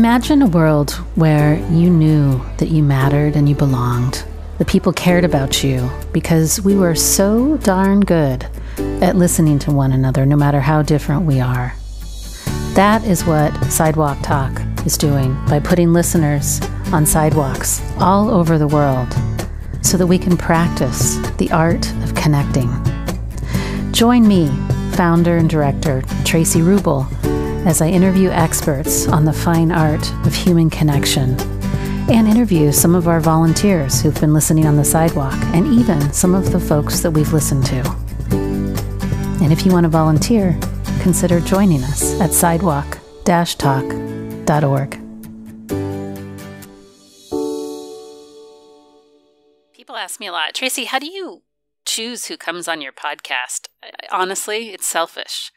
Imagine a world where you knew that you mattered and you belonged. The people cared about you because we were so darn good at listening to one another, no matter how different we are. That is what Sidewalk Talk is doing by putting listeners on sidewalks all over the world so that we can practice the art of connecting. Join me, founder and director Tracy Rubel, as I interview experts on the fine art of human connection and interview some of our volunteers who've been listening on the sidewalk and even some of the folks that we've listened to. And if you want to volunteer, consider joining us at sidewalk-talk.org. People ask me a lot, Tracy, how do you choose who comes on your podcast? Honestly, it's selfish.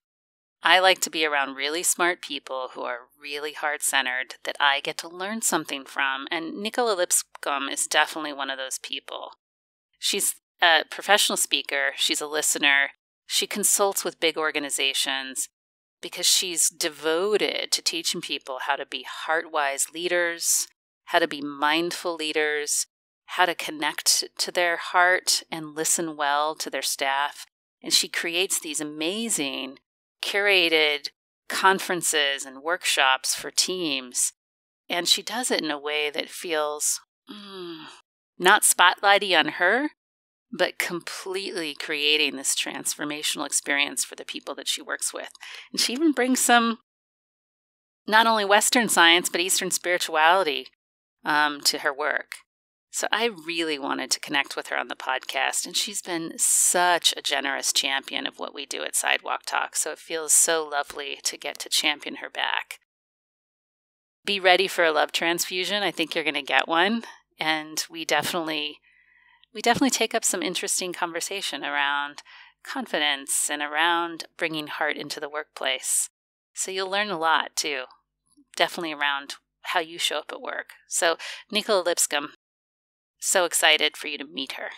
I like to be around really smart people who are really heart-centered that I get to learn something from, and Nicola Lipscomb is definitely one of those people. She's a professional speaker, she's a listener, she consults with big organizations because she's devoted to teaching people how to be heart-wise leaders, how to be mindful leaders, how to connect to their heart and listen well to their staff, and she creates these amazing curated conferences and workshops for teams. And she does it in a way that feels not spotlighty on her, but completely creating this transformational experience for the people that she works with. And she even brings some, not only Western science, but Eastern spirituality to her work. So I really wanted to connect with her on the podcast, and she's been such a generous champion of what we do at Sidewalk Talk, so it feels so lovely to get to champion her back. Be ready for a love transfusion. I think you're going to get one, and we definitely take up some interesting conversation around confidence and around bringing heart into the workplace. So you'll learn a lot, too, definitely around how you show up at work. So Nicola Lipscomb, so excited for you to meet her.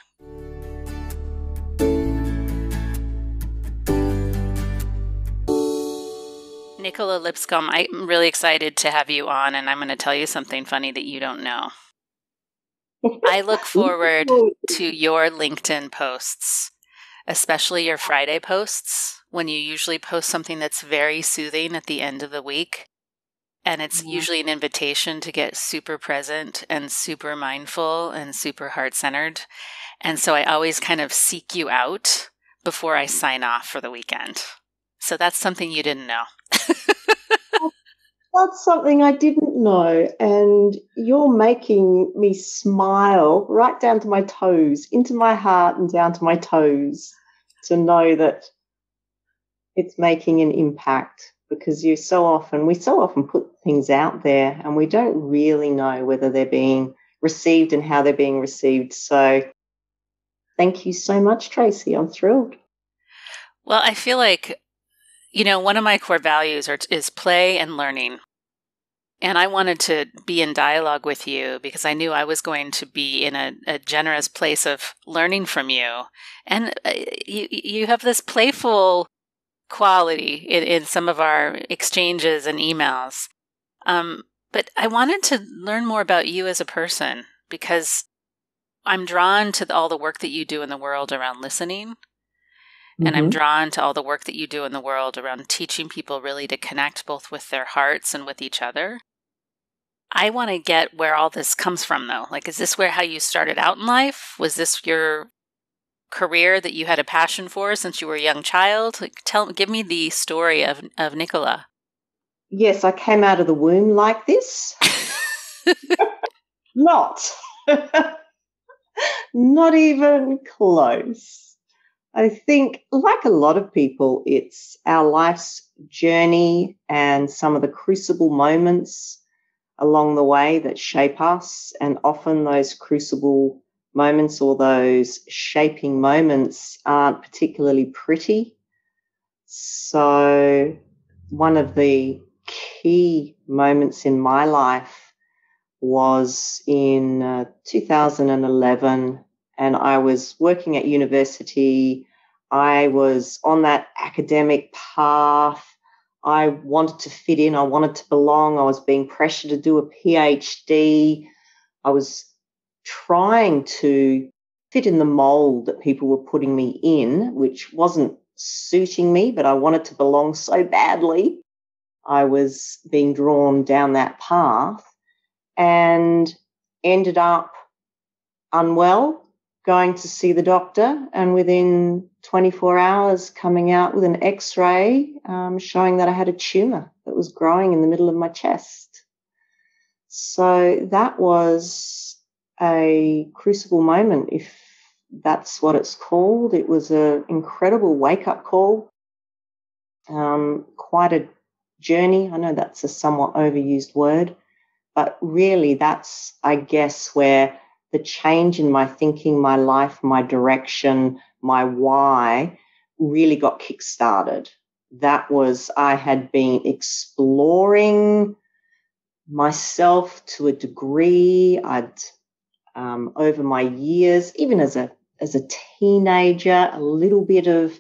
Nicola Lipscomb, I'm really excited to have you on, and I'm going to tell you something funny that you don't know. I look forward to your LinkedIn posts, especially your Friday posts, when you usually post something that's very soothing at the end of the week. And it's usually an invitation to get super present and super mindful and super heart-centered. And so I always kind of seek you out before I sign off for the weekend. So that's something you didn't know. That's something I didn't know. And you're making me smile right down to my toes, into my heart and down to my toes, to know that it's making an impact. Because we so often put things out there and we don't really know whether they're being received and how they're being received. So thank you so much, Tracy. I'm thrilled. Well, I feel like, one of my core values is play and learning. And I wanted to be in dialogue with you because I knew I was going to be in a generous place of learning from you. And you have this playful quality in some of our exchanges and emails. But I wanted to learn more about you as a person because I'm drawn to all the work that you do in the world around listening. And I'm drawn to all the work that you do in the world around teaching people really to connect both with their hearts and with each other. I want to get where all this comes from, though. Like, is this how you started out in life? Was this your career that you had a passion for since you were a young child? Like, give me the story of Nicola. Yes, I came out of the womb like this. Not even close. I think, like a lot of people, it's our life's journey and some of the crucible moments along the way that shape us, and often those crucible moments or those shaping moments aren't particularly pretty. So one of the key moments in my life was in 2011, and I was working at university. I was on that academic path. I wanted to fit in. I wanted to belong. I was being pressured to do a PhD. I was trying to fit in the mold that people were putting me in, which wasn't suiting me, but I wanted to belong so badly. I was being drawn down that path and ended up unwell, going to see the doctor, and within 24 hours coming out with an X-ray showing that I had a tumour that was growing in the middle of my chest. So that was a crucible moment, if that's what it's called. It was an incredible wake-up call, quite a journey. I know that's a somewhat overused word, but really that's, I guess, where the change in my thinking, my life, my direction, my why really got kick-started. That was, I had been exploring myself to a degree. I'd, over my years, even as a teenager, a little bit of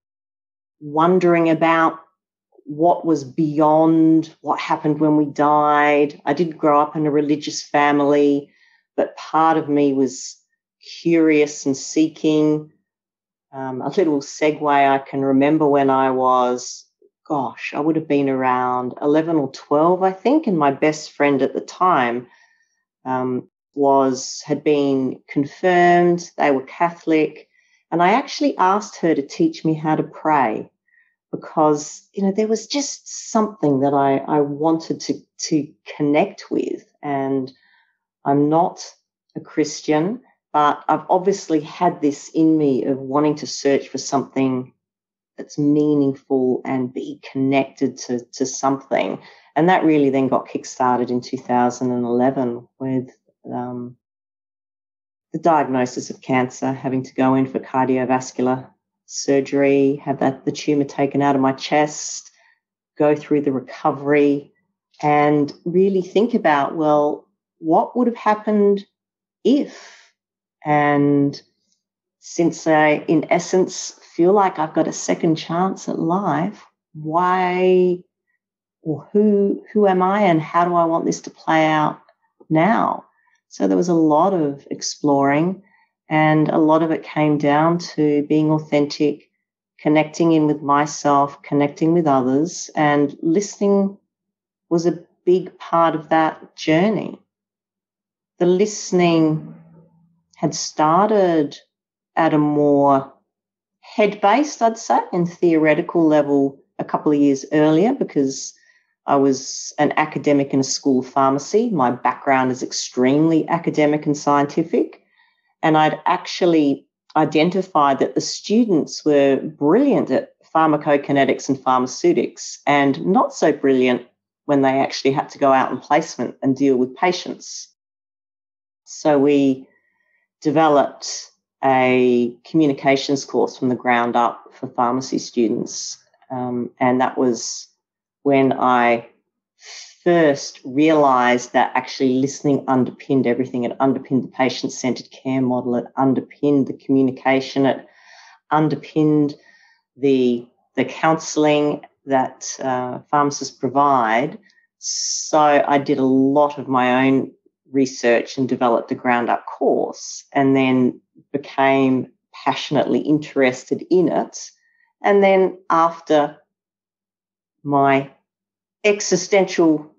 wondering about what was beyond what happened when we died. I didn't grow up in a religious family, but part of me was curious and seeking. A little segue, I can remember when I was, I would have been around 11 or 12, I think, and my best friend at the time had been confirmed. They were Catholic, and I actually asked her to teach me how to pray, because, there was just something that I wanted to connect with. And I'm not a Christian, but I've obviously had this in me of wanting to search for something that's meaningful and be connected to something. And that really then got kickstarted in 2011 with the diagnosis of cancer, having to go in for cardiovascular surgery, have the tumor taken out of my chest, go through the recovery, and really think about, well, what would have happened if? And since I, in essence, feel like I've got a second chance at life, why, or who am I, and how do I want this to play out now? So there was a lot of exploring, and a lot of it came down to being authentic, connecting in with myself, connecting with others, and listening was a big part of that journey. The listening had started at a more head-based, I'd say, and theoretical level a couple of years earlier, because I was an academic in a school of pharmacy. My background is extremely academic and scientific, and I'd actually identified that the students were brilliant at pharmacokinetics and pharmaceutics, and not so brilliant when they actually had to go out on placement and deal with patients. So we developed a communications course from the ground up for pharmacy students, and that was when I first realised that actually listening underpinned everything. It underpinned the patient-centred care model. It underpinned the communication. It underpinned the counselling that pharmacists provide. So I did a lot of my own research and developed a ground-up course, and then became passionately interested in it. And then after my existential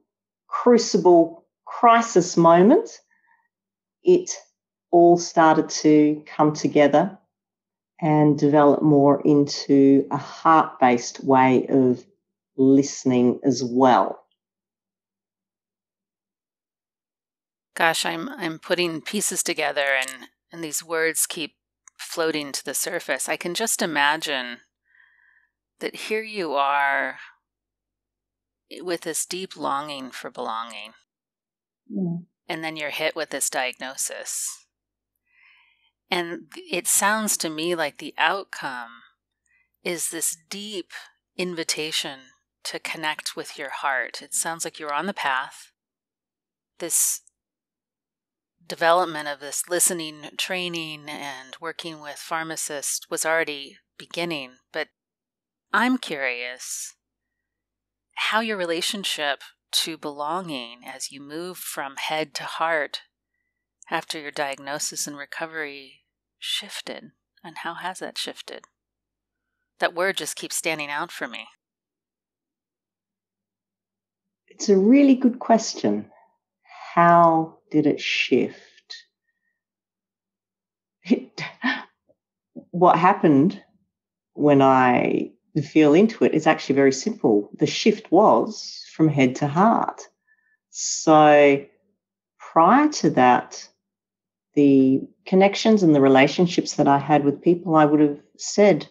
crucible crisis moment, it all started to come together and develop more into a heart-based way of listening as well. Gosh, I'm putting pieces together, and these words keep floating to the surface. I can just imagine that here you are with this deep longing for belonging. Yeah. And then you're hit with this diagnosis. And it sounds to me like the outcome is this deep invitation to connect with your heart. It sounds like you're on the path. This development of this listening training and working with pharmacists was already beginning. But I'm curious, how your relationship to belonging as you move from head to heart after your diagnosis and recovery shifted, and how has that shifted? That word just keeps standing out for me. It's a really good question. How did it shift? What happened when I feel into it is actually very simple. The shift was from head to heart. So prior to that, the connections and the relationships that I had with people, I would have said,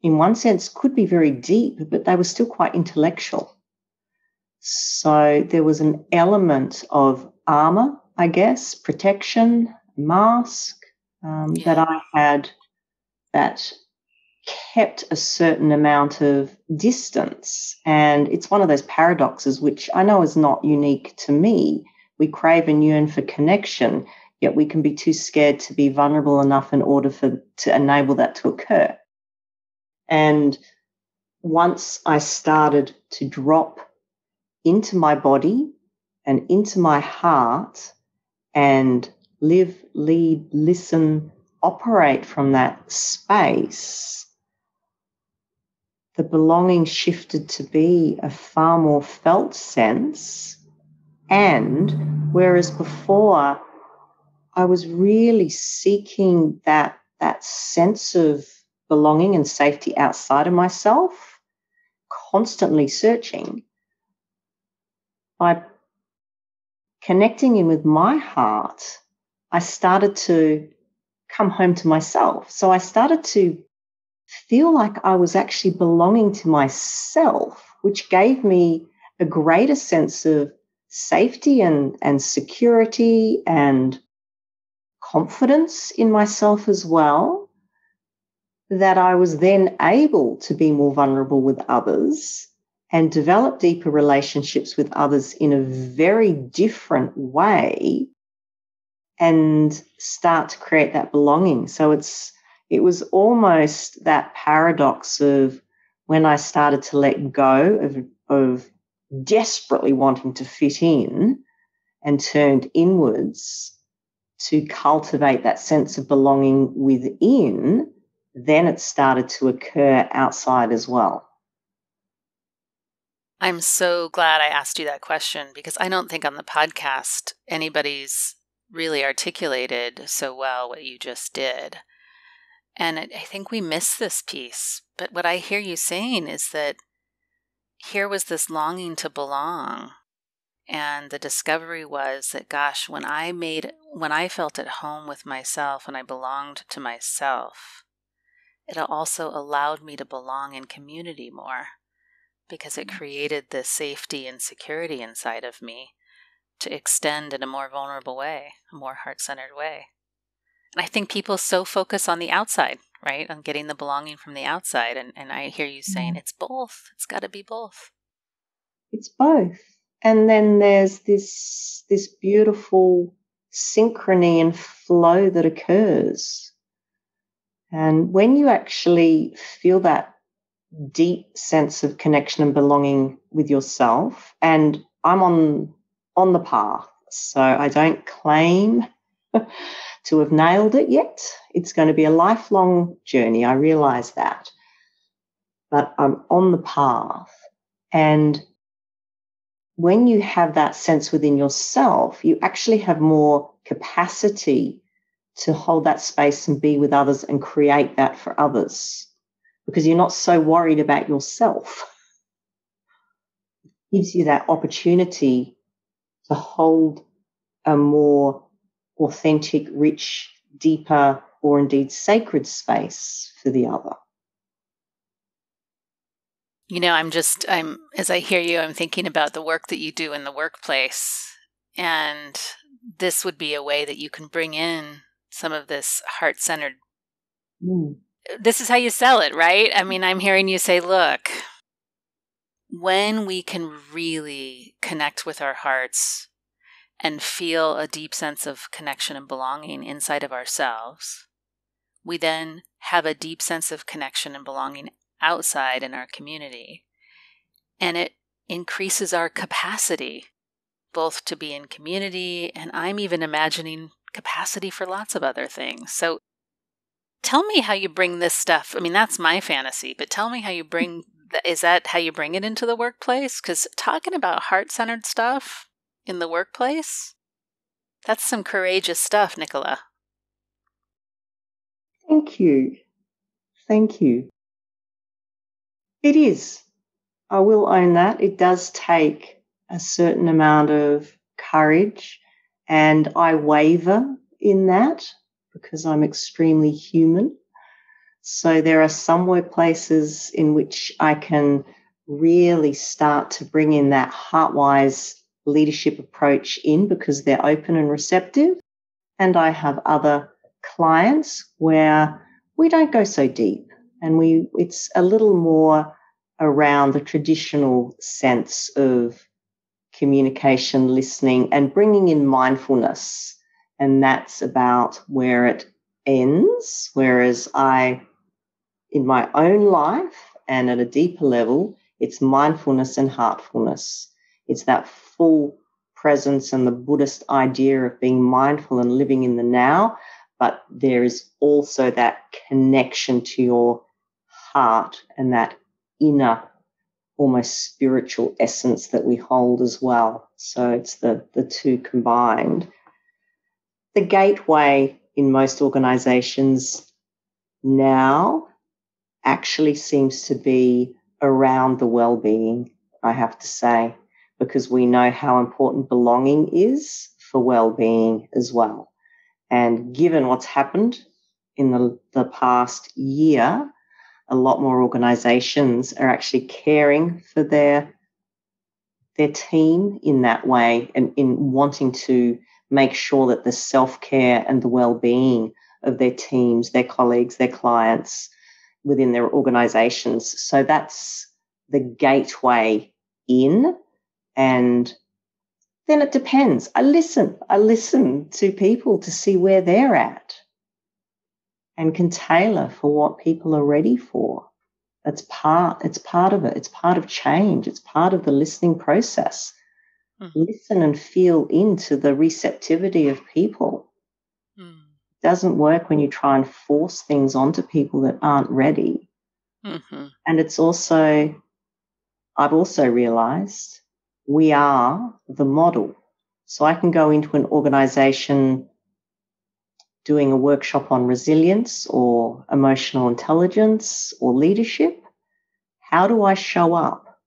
in one sense, could be very deep, but they were still quite intellectual. So there was an element of armor, I guess, protection, mask that I had that kept a certain amount of distance. And it's one of those paradoxes, which I know is not unique to me. We crave and yearn for connection, yet we can be too scared to be vulnerable enough in order to enable that to occur. And once I started to drop into my body and into my heart and live, lead, listen, operate from that space, the belonging shifted to be a far more felt sense. And whereas before I was really seeking that sense of belonging and safety outside of myself, constantly searching, by connecting in with my heart, I started to come home to myself. So I started to feel like I was actually belonging to myself, which gave me a greater sense of safety and security and confidence in myself as well, that I was then able to be more vulnerable with others and develop deeper relationships with others in a very different way and start to create that belonging. So it was almost that paradox of when I started to let go of desperately wanting to fit in and turned inwards to cultivate that sense of belonging within, then it started to occur outside as well. I'm so glad I asked you that question, because I don't think on the podcast anybody's really articulated so well what you just did. And I think we miss this piece. But what I hear you saying is that here was this longing to belong. And the discovery was that, gosh, when I felt at home with myself and I belonged to myself, it also allowed me to belong in community more, because it created this safety and security inside of me to extend in a more vulnerable way, a more heart-centered way. And I think people so focus on the outside, right? On getting the belonging from the outside. And I hear you saying it's both. It's got to be both. It's both. And then there's this beautiful synchrony and flow that occurs. And when you actually feel that deep sense of connection and belonging with yourself, and I'm on the path, so I don't claim to have nailed it yet. It's going to be a lifelong journey. I realize that. But I'm on the path. And when you have that sense within yourself, you actually have more capacity to hold that space and be with others and create that for others, because you're not so worried about yourself. It gives you that opportunity to hold a more authentic, rich, deeper, or indeed sacred space for the other. You know, as I hear you, I'm thinking about the work that you do in the workplace. And this would be a way that you can bring in some of this heart-centered. This is how you sell it, right? I mean, I'm hearing you say, look, when we can really connect with our hearts and feel a deep sense of connection and belonging inside of ourselves, we then have a deep sense of connection and belonging outside in our community. And it increases our capacity both to be in community, and I'm even imagining capacity for lots of other things. So tell me how you bring this stuff. I mean, that's my fantasy, but tell me how you bring, is that how you bring it into the workplace? Because talking about heart-centered stuff in the workplace, that's some courageous stuff, Nicola. Thank you. Thank you. It is. I will own that. It does take a certain amount of courage, and I waver in that because I'm extremely human. So there are some workplaces in which I can really start to bring in that heart-wise leadership approach in because they're open and receptive. And I have other clients where we don't go so deep, and it's a little more around the traditional sense of communication, listening, and bringing in mindfulness. And that's about where it ends. Whereas in my own life and at a deeper level, it's mindfulness and heartfulness. It's that full presence and the Buddhist idea of being mindful and living in the now, but there is also that connection to your heart and that inner, almost spiritual essence that we hold as well. So it's the two combined. The gateway in most organizations now actually seems to be around the well-being, I have to say, because we know how important belonging is for well-being as well. And given what's happened in the past year, a lot more organizations are actually caring for their team in that way and in wanting to make sure that the self-care and the well-being of their teams, their colleagues, their clients within their organizations. So that's the gateway in. And then it depends. I listen to people to see where they're at and can tailor for what people are ready for. It's part of it. It's part of change. It's part of the listening process. Listen and feel into the receptivity of people. It doesn't work when you try and force things onto people that aren't ready. And it's also, I've also realized we are the model. So I can go into an organization doing a workshop on resilience or emotional intelligence or leadership. How do I show up?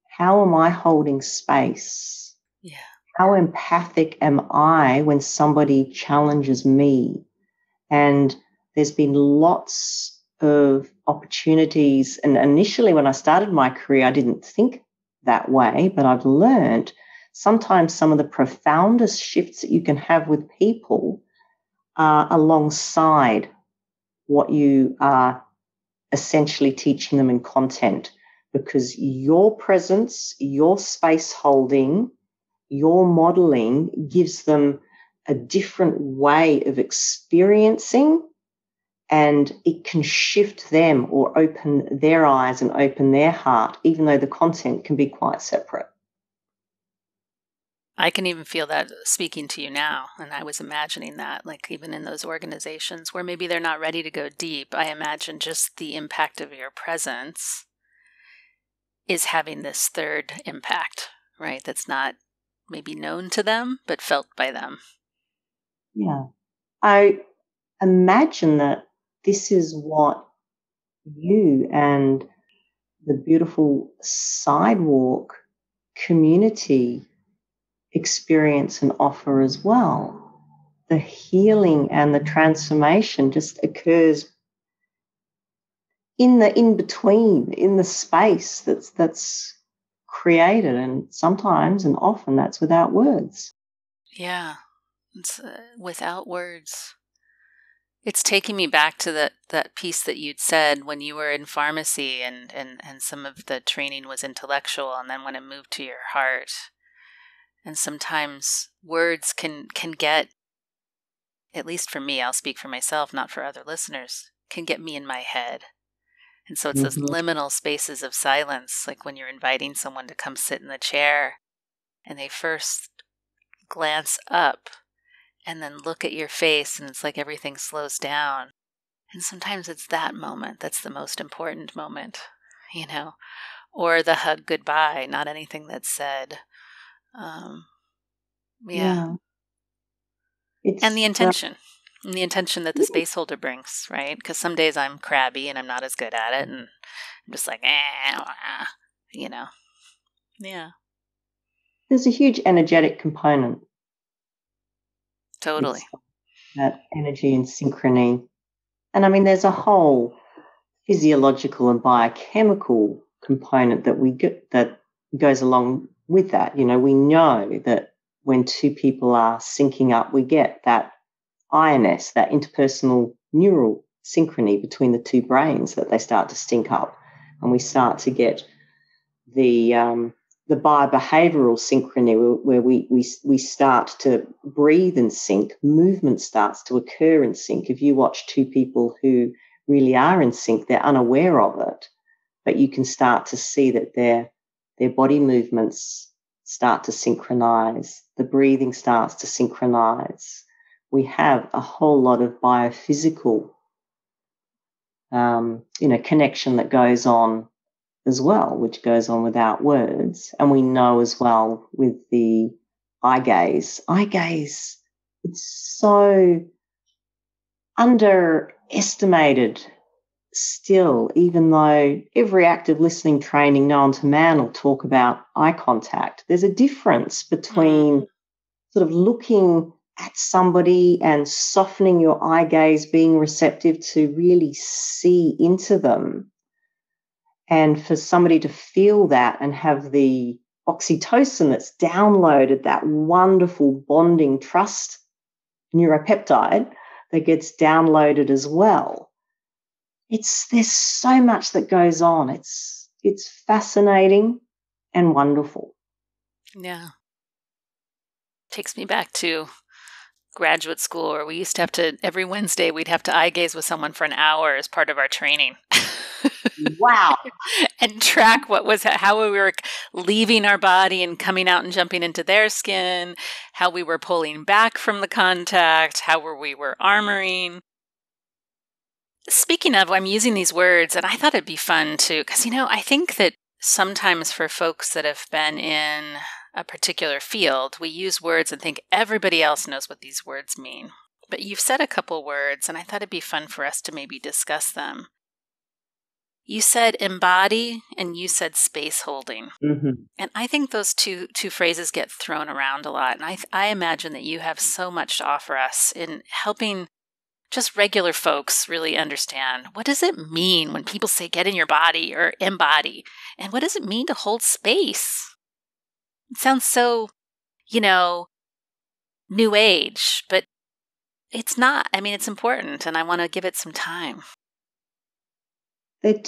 How am I holding space? Yeah. How empathic am I when somebody challenges me? And there's been lots of opportunities. And initially when I started my career, I didn't think that way, but I've learned sometimes some of the profoundest shifts that you can have with people are alongside what you are essentially teaching them in content, because your presence, your space holding, your modeling gives them a different way of experiencing, and it can shift them or open their eyes and open their heart, even though the content can be quite separate. I can even feel that speaking to you now. And I was imagining that, like even in those organizations where maybe they're not ready to go deep, I imagine just the impact of your presence is having this third impact, right? That's not maybe known to them, but felt by them. Yeah. I imagine that this is what you and the beautiful Sidewalk community experience and offer as well. The healing and the transformation just occurs in the in-between, in the space that's created, and sometimes and often that's without words. Yeah, it's without words. It's taking me back to that piece that you'd said when you were in pharmacy and some of the training was intellectual, and then when it moved to your heart. And sometimes words can get, at least for me, I'll speak for myself, not for other listeners, can get me in my head. And so it's those liminal spaces of silence, like when you're inviting someone to come sit in the chair and they first glance up and then look at your face, and it's like everything slows down. And sometimes it's that moment that's the most important moment, or the hug goodbye, not anything that's said. Yeah. And the intention. And the intention that the space holder brings, right? Because some days I'm crabby and I'm not as good at it, and I'm just like, Yeah. There's a huge energetic component. Totally. It's that energy and synchrony. And I mean, there's a whole physiological and biochemical component that goes along with that. We know that when two people are syncing up, we get that INS, that interpersonal neural synchrony between the two brains, that they start to sync up, and we start to get the biobehavioral synchrony where we start to breathe in sync. Movement starts to occur in sync. If you watch two people who really are in sync, they're unaware of it, but you can start to see that their body movements start to synchronize. The breathing starts to synchronize. We have a whole lot of biophysical, connection that goes on as well, which goes on without words. And we know as well with the eye gaze, it's so underestimated still, even though every active listening training known to man will talk about eye contact. There's a difference between sort of looking at somebody and softening your eye gaze, being receptive to really see into them, and for somebody to feel that and have the oxytocin that's downloaded, that wonderful bonding trust neuropeptide that gets downloaded as well. There's so much that goes on. It's fascinating and wonderful. Yeah. Takes me back to graduate school, where we used to have to, every Wednesday, we'd have to eye gaze with someone for an hour as part of our training. Wow. And track how we were leaving our body and coming out and jumping into their skin, how we were pulling back from the contact, how we were armoring. Speaking of, I'm using these words, and I thought it'd be fun too, because, I think that sometimes for folks that have been in a particular field, we use words and think everybody else knows what these words mean. But you've said a couple words, and I thought it'd be fun for us to maybe discuss them. You said embody, and you said space holding. Mm-hmm. And I think those two phrases get thrown around a lot. And I imagine that you have so much to offer us in helping just regular folks really understand, what does it mean when people say get in your body or embody? And what does it mean to hold space? It sounds so, new age, but it's not. I mean, it's important, and I want to give it some time. They're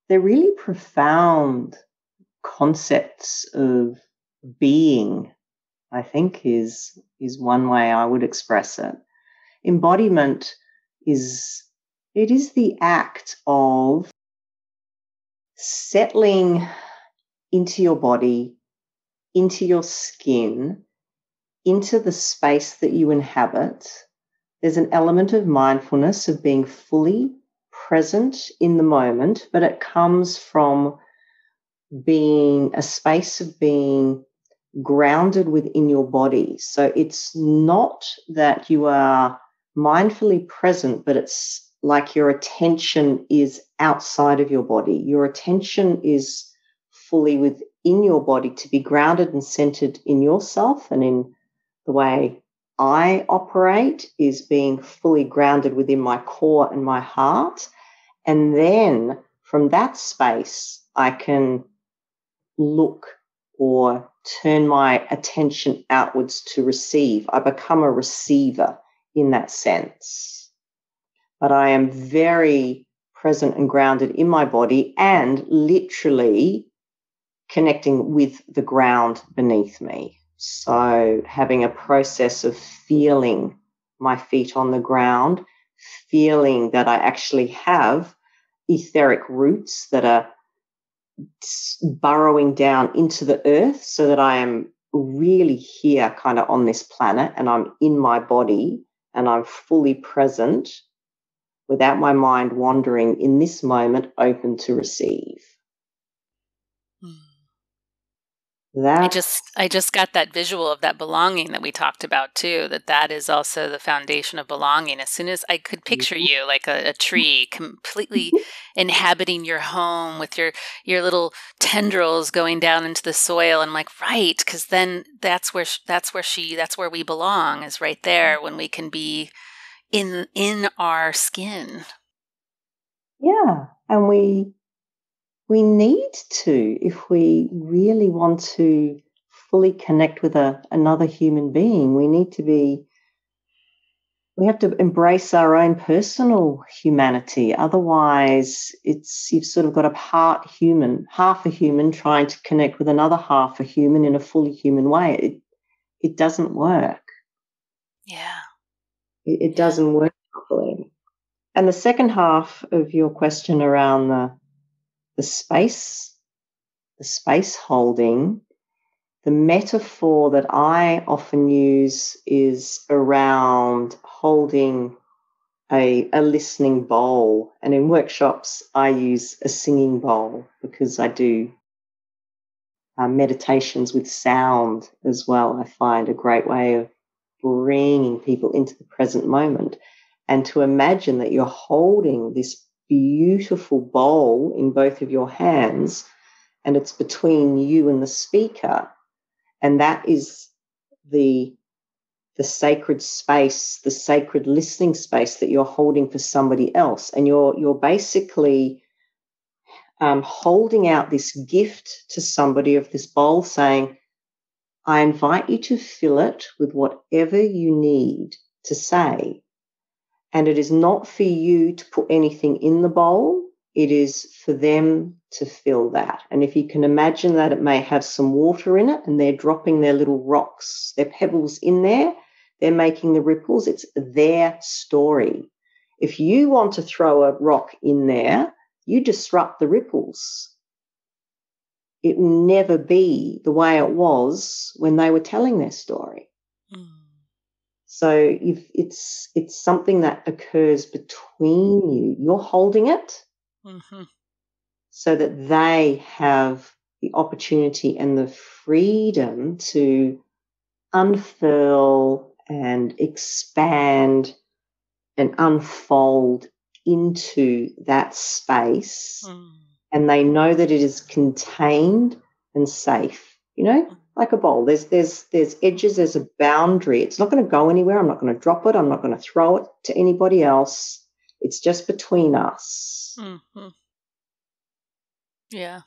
really profound concepts of being, I think is one way I would express it. Embodiment is the act of settling into your body, into your skin, into the space that you inhabit. There's an element of mindfulness, of being fully present in the moment, but it comes from being a space of being grounded within your body. So it's not that you are mindfully present, but it's like your attention is outside of your body. Your attention is fully within your body, to be grounded and centered in yourself. And in the way I operate is being fully grounded within my core and my heart. And then from that space, I can look or turn my attention outwards to receive. I become a receiver in that sense. But I am very present and grounded in my body, and literally connecting with the ground beneath me. So having a process of feeling my feet on the ground, feeling that I actually have etheric roots that are burrowing down into the earth, so that I am really here kind of on this planet, and I'm in my body and I'm fully present without my mind wandering in this moment, open to receive. I just got that visual of that belonging that we talked about too, that is also the foundation of belonging. As soon as I could picture you like a tree completely inhabiting your home with your little tendrils going down into the soil, and I'm like, right, because then that's where we belong, is right there, when we can be in our skin. Yeah, and we need to, if we really want to fully connect with another human being, we have to embrace our own personal humanity. Otherwise, you've sort of got half a human trying to connect with another half a human in a fully human way. It doesn't work. Yeah. It doesn't work properly. And the second half of your question around the space holding, the metaphor that I often use is around holding a listening bowl. And in workshops, I use a singing bowl, because I do meditations with sound as well. I find a great way of bringing people into the present moment, and to imagine that you're holding this beautiful bowl in both of your hands, and it's between you and the speaker, and that is the sacred space, the sacred listening space that you're holding for somebody else, and you're basically holding out this gift to somebody of this bowl, saying, I invite you to fill it with whatever you need to say. And it is not for you to put anything in the bowl. It is for them to fill that. And if you can imagine that it may have some water in it, and they're dropping their little rocks, their pebbles in there, they're making the ripples. It's their story. If you want to throw a rock in there, you disrupt the ripples. It will never be the way it was when they were telling their story. So it's something that occurs between you. You're holding it so that they have the opportunity and the freedom to unfurl and expand and unfold into that space. And they know that it is contained and safe, like a bowl. There's edges, there's a boundary. It's not going to go anywhere. I'm not going to drop it. I'm not going to throw it to anybody else. It's just between us. Yeah.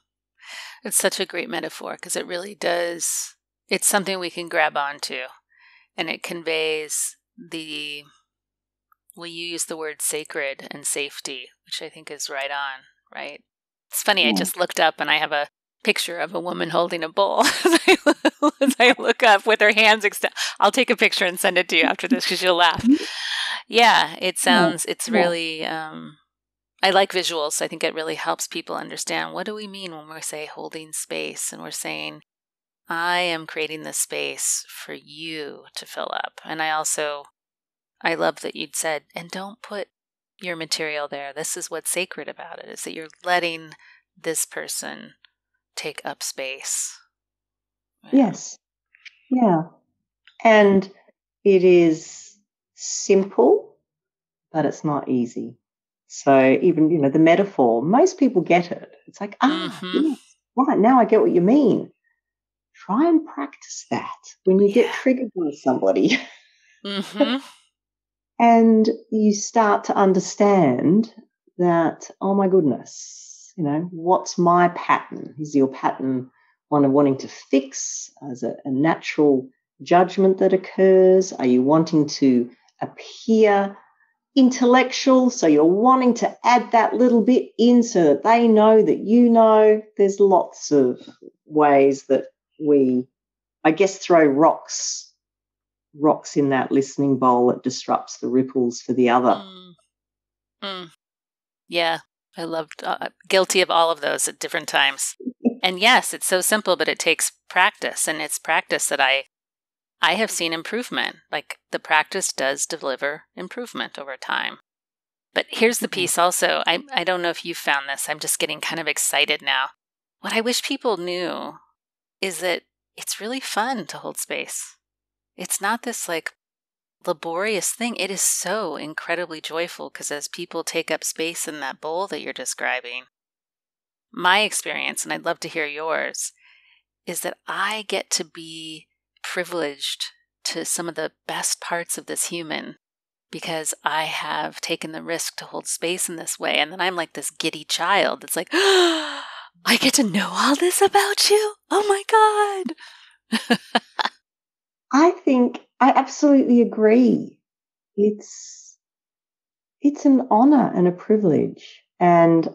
It's such a great metaphor, because it really does. It's something we can grab onto, and it conveys you use the word sacred and safety, which I think is right on, right? It's funny, I just looked up and I have a picture of a woman holding a bowl as I look up with her hands extended. I'll take a picture and send it to you after this, because you'll laugh. Yeah, it's really, I like visuals. I think it really helps people understand, what do we mean when we say holding space, and we're saying, I am creating this space for you to fill up. And I love that you'd said, and don't put your material there. This is what's sacred about it, is that you're letting this person take up space. Yes. Yeah. And it is simple, but it's not easy. So even, the metaphor, most people get it. It's like, yes, right, now I get what you mean. Try and practice that when you get triggered by somebody. And you start to understand that, oh my goodness, what's my pattern? Is your pattern one of wanting to fix, as a natural judgment that occurs? Are you wanting to appear intellectual, so you're wanting to add that little bit in so that they know that you know? There's lots of ways that we, I guess, throw rocks in that listening bowl that disrupts the ripples for the other. Yeah. I loved, guilty of all of those at different times. And yes, it's so simple, but it takes practice. And it's practice that I have seen improvement. Like the practice does deliver improvement over time. But here's the piece also. I don't know if you found this. I'm just getting kind of excited now. What I wish people knew is that it's really fun to hold space. It's not this like laborious thing. It is so incredibly joyful because as people take up space in that bowl that you're describing, my experience, and I'd love to hear yours, is that I get to be privileged to some of the best parts of this human because I have taken the risk to hold space in this way. And then I'm like this giddy child that's like, oh, I get to know all this about you. Oh my God. I think I absolutely agree. It's an honor and a privilege. And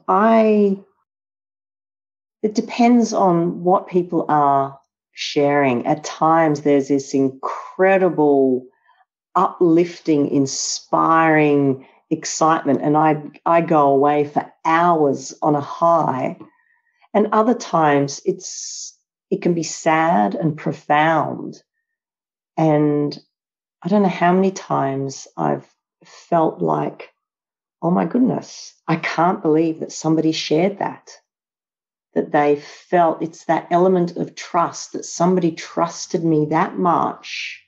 it depends on what people are sharing. At times there's this incredible, uplifting, inspiring excitement, and I go away for hours on a high. And other times it can be sad and profound. And I don't know how many times I've felt like, oh my goodness, I can't believe that somebody shared that they felt it's that element of trust, that somebody trusted me that much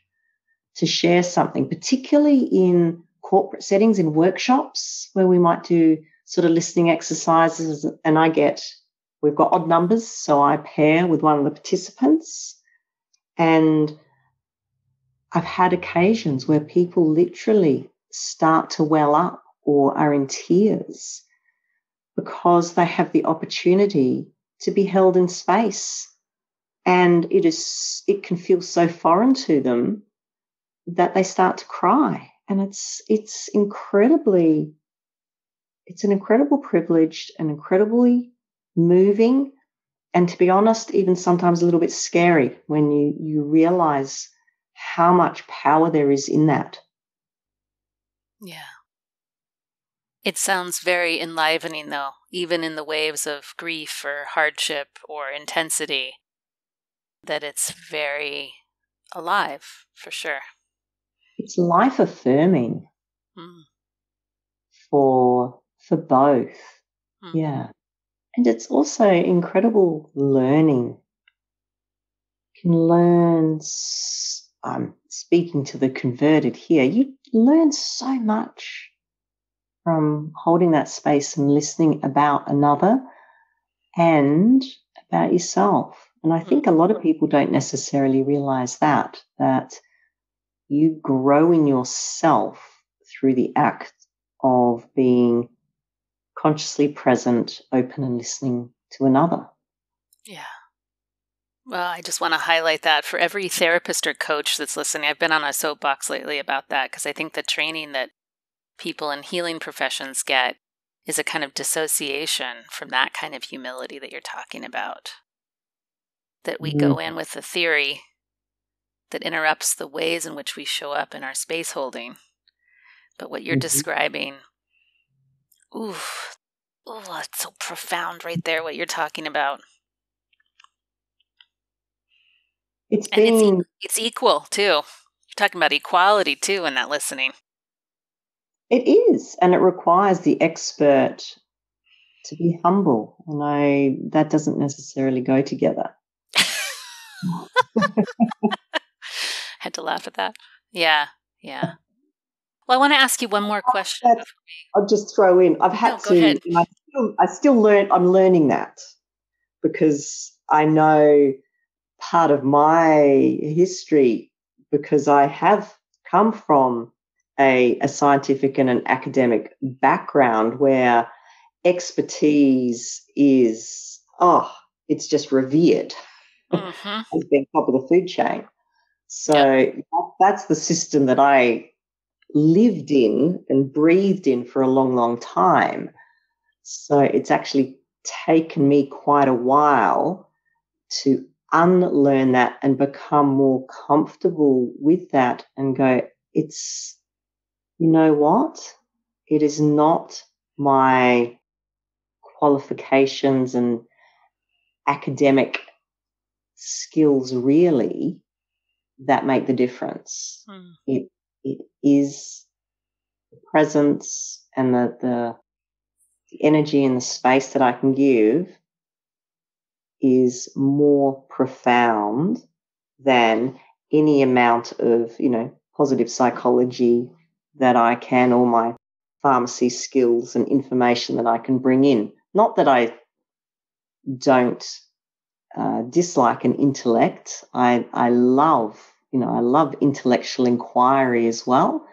to share something, particularly in corporate settings, in workshops where we might do sort of listening exercises. And we've got odd numbers, so I pair with one of the participants. And I've had occasions where people literally start to well up or are in tears because they have the opportunity to be held in space. And it can feel so foreign to them that they start to cry. And it's an incredible privilege and incredibly moving. And to be honest, even sometimes a little bit scary when you realize how much power there is in that. Yeah. It sounds very enlivening, though, even in the waves of grief or hardship or intensity, that it's very alive, for sure. It's life affirming for both. Yeah. And it's also incredible learning. You can learn, I'm speaking to the converted here, you learn so much from holding that space and listening about another and about yourself. And I think a lot of people don't necessarily realize that you grow in yourself through the act of being consciously present, open, and listening to another. Yeah. Well, I just want to highlight that for every therapist or coach that's listening. I've been on a soapbox lately about that because I think the training that people in healing professions get is a kind of dissociation from that kind of humility that you're talking about. That we go in with a theory that interrupts the ways in which we show up in our space holding. But what you're describing, it's so profound right there, what you're talking about. It's equal, too. You're talking about equality, too, in that listening. It is, and it requires the expert to be humble. And that doesn't necessarily go together. Had to laugh at that. Yeah. Well, I want to ask you one more question. I'll just throw in. I've had to. Go ahead. I still learn. I'm learning that because I know part of my history, because I have come from a scientific and an academic background where expertise is, it's just revered as being top of the food chain. So that's the system that I lived in and breathed in for a long, long time. So it's actually taken me quite a while to unlearn that and become more comfortable with that and go, you know what? It is not my qualifications and academic skills really that make the difference. It is the presence and the energy and the space that I can give is more profound than any amount of, positive psychology that I can, or my pharmacy skills and information that I can bring in. Not that I don't dislike an intellect. I love intellectual inquiry as well,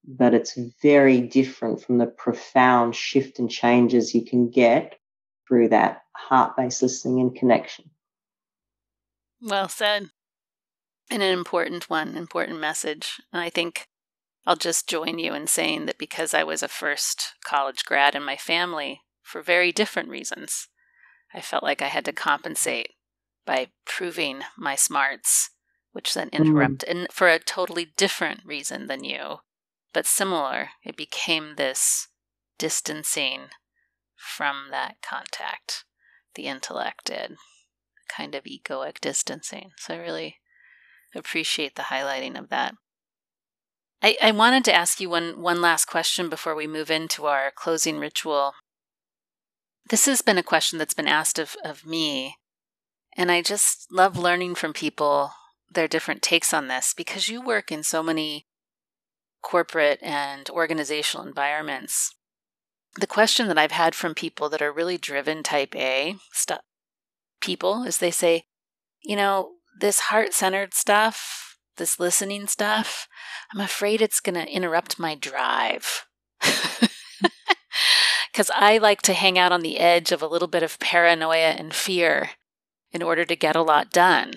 but it's very different from the profound shift and changes you can get through that heart-based listening and connection. Well said. And an important message. And I think I'll just join you in saying that because I was a first college grad in my family for very different reasons, I felt like I had to compensate by proving my smarts, which then interrupted, and for a totally different reason than you, but similar. It became this distancing from that contact. The intellect did, kind of egoic distancing. So I really appreciate the highlighting of that. I wanted to ask you one last question before we move into our closing ritual. This has been a question that's been asked of me, and I just love learning from people their different takes on this, because you work in so many corporate and organizational environments. The question that I've had from people that are really driven type A people is they say, this heart-centered stuff, this listening stuff, I'm afraid it's going to interrupt my drive. Because I like to hang out on the edge of a little bit of paranoia and fear in order to get a lot done.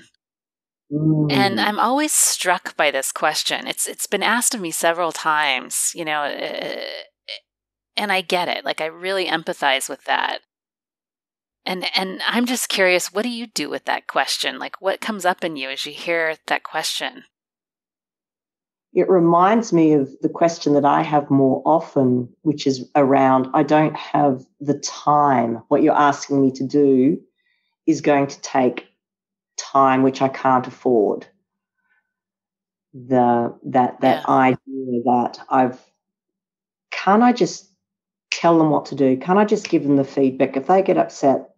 And I'm always struck by this question. It's been asked of me several times, and I get it. Like, I really empathize with that. And I'm just curious, what do you do with that question? Like, what comes up in you as you hear that question? It reminds me of the question that I have more often, which is around, I don't have the time. What you're asking me to do is going to take time which I can't afford. That idea that can't I just tell them what to do? Can't I just give them the feedback? If they get upset,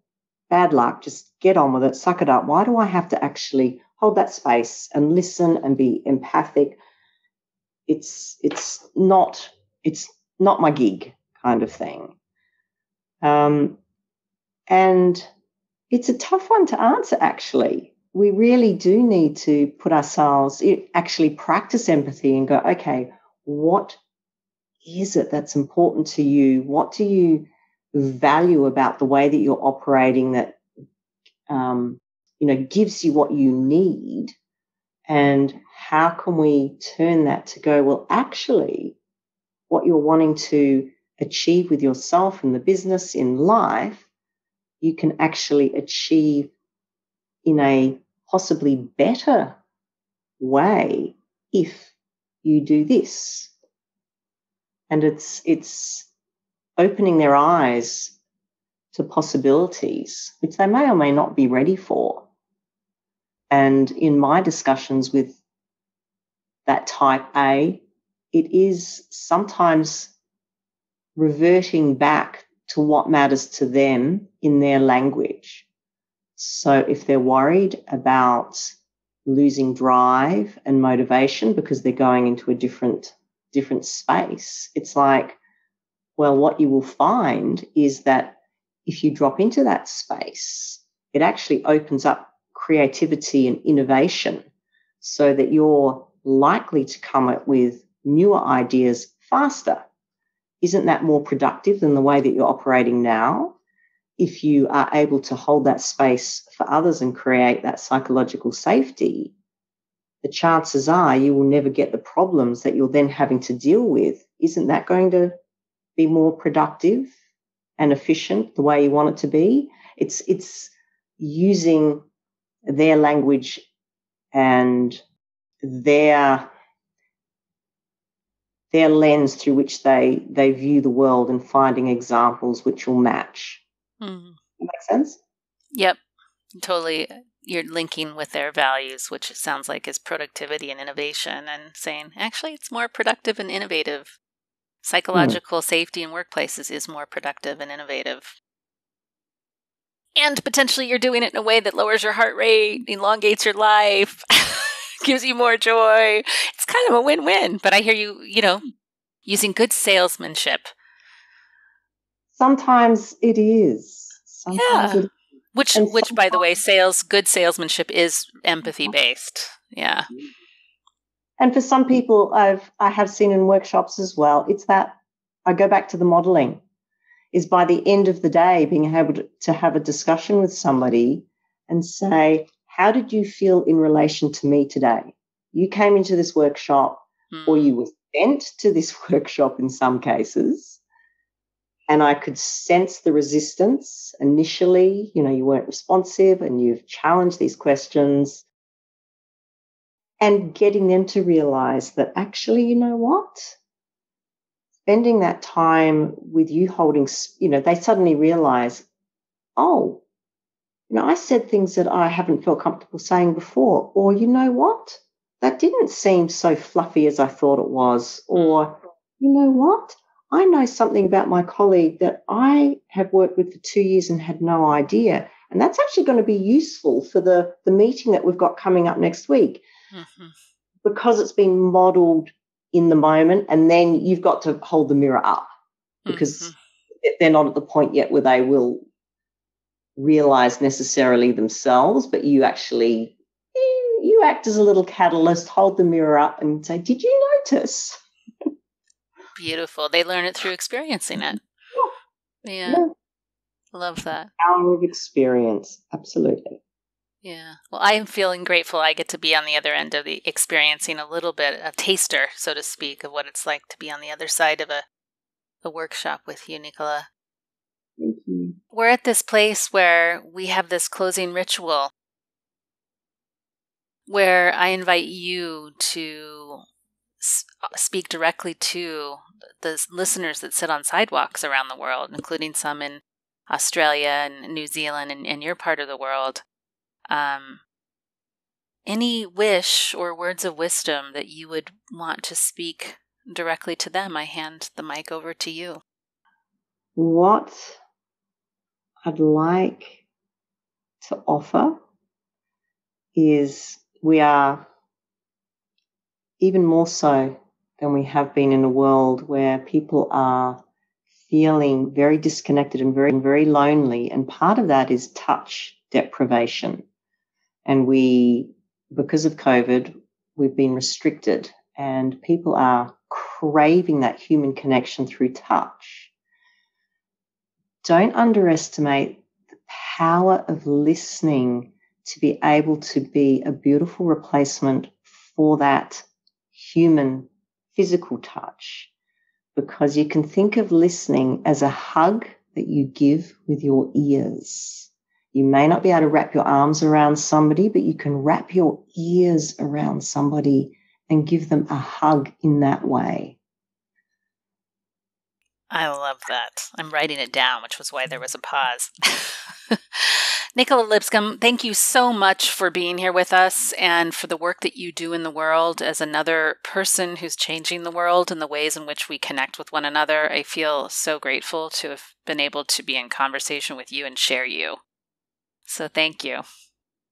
bad luck, just get on with it, suck it up. Why do I have to actually hold that space and listen and be empathic? It's not my gig, kind of thing. And it's a tough one to answer, actually. We really do need to put ourselves, actually practice empathy and go, okay, what is it that's important to you? What do you value about the way that you're operating that, gives you what you need? And how can we turn that to go, well, actually, what you're wanting to achieve with yourself in the business, in life, you can actually achieve in a possibly better way if you do this. And it's opening their eyes to possibilities which they may or may not be ready for. And in my discussions with that type A, it is sometimes reverting back to what matters to them in their language. So if they're worried about losing drive and motivation because they're going into a different space, it's like, well, what you will find is that if you drop into that space, it actually opens up creativity and innovation so that you're likely to come up with newer ideas faster. Isn't that more productive than the way that you're operating now? If you are able to hold that space for others and create that psychological safety, the chances are you will never get the problems that you're then having to deal with. Isn't that going to be more productive and efficient the way you want it to be? It's using their language and their lens through which they view the world and finding examples which will match. Mm. Makes sense? Yep. Totally. You're linking with their values, which it sounds like is productivity and innovation, and saying, actually, it's more productive and innovative. Psychological safety in workplaces is more productive and innovative. And potentially you're doing it in a way that lowers your heart rate, elongates your life, gives you more joy. It's kind of a win-win. But I hear you, using good salesmanship. Sometimes it is. Sometimes it is. Which, by the way, good salesmanship is empathy-based. Yeah. And for some people, I have seen in workshops as well, it's that I go back to the modeling, is by the end of the day being able to have a discussion with somebody and say, how did you feel in relation to me today? You came into this workshop or you were sent to this workshop in some cases, and I could sense the resistance initially. You weren't responsive and you've challenged these questions. And getting them to realize that actually, you know what? Spending that time with you holding, they suddenly realize, oh, I said things that I haven't felt comfortable saying before. Or, you know what? That didn't seem so fluffy as I thought it was. Or, you know what? I know something about my colleague that I have worked with for 2 years and had no idea. And that's actually going to be useful for the meeting that we've got coming up next week. Mm-hmm. Because it's been modeled in the moment, and then you've got to hold the mirror up because they're not at the point yet where they will realize necessarily themselves, but you actually, you act as a little catalyst, hold the mirror up and say, did you notice? Beautiful. They learn it through experiencing it. Yeah. Love that. Power of experience. Absolutely. Yeah. Well, I am feeling grateful I get to be on the other end of the experiencing a little bit, a taster, so to speak, of what it's like to be on the other side of a workshop with you, Nicola. Thank you. We're at this place where we have this closing ritual where I invite you to speak directly to the listeners that sit on sidewalks around the world, including some in Australia and New Zealand and your part of the world. Any wish or words of wisdom that you would want to speak directly to them, I hand the mic over to you. What I'd like to offer is we are even more so than we have been in a world where people are feeling very disconnected and very, very lonely. And part of that is touch deprivation. And because of COVID, we've been restricted and people are craving that human connection through touch. Don't underestimate the power of listening to be able to be a beautiful replacement for that human physical touch, because you can think of listening as a hug that you give with your ears. You may not be able to wrap your arms around somebody, but you can wrap your ears around somebody and give them a hug in that way. I love that. I'm writing it down, which was why there was a pause. Nicola Lipscomb, thank you so much for being here with us and for the work that you do in the world as another person who's changing the world and the ways in which we connect with one another. I feel so grateful to have been able to be in conversation with you and share you. So thank you.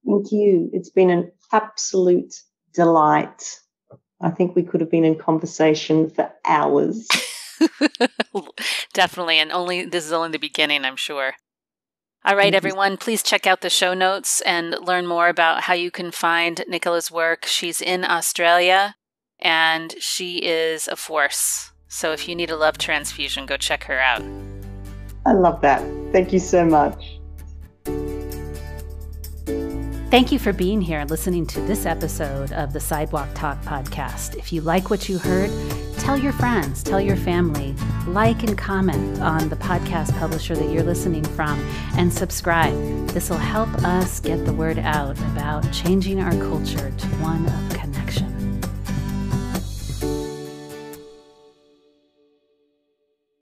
Thank you. It's been an absolute delight. I think we could have been in conversation for hours. Definitely. And this is only the beginning, I'm sure. All right, everyone, please check out the show notes and learn more about how you can find Nicola's work. She's in Australia and she is a force. So if you need a love transfusion, go check her out. I love that. Thank you so much. Thank you for being here and listening to this episode of the Sidewalk Talk podcast. If you like what you heard, tell your friends, tell your family, like and comment on the podcast publisher that you're listening from, and subscribe. This will help us get the word out about changing our culture to one of connection.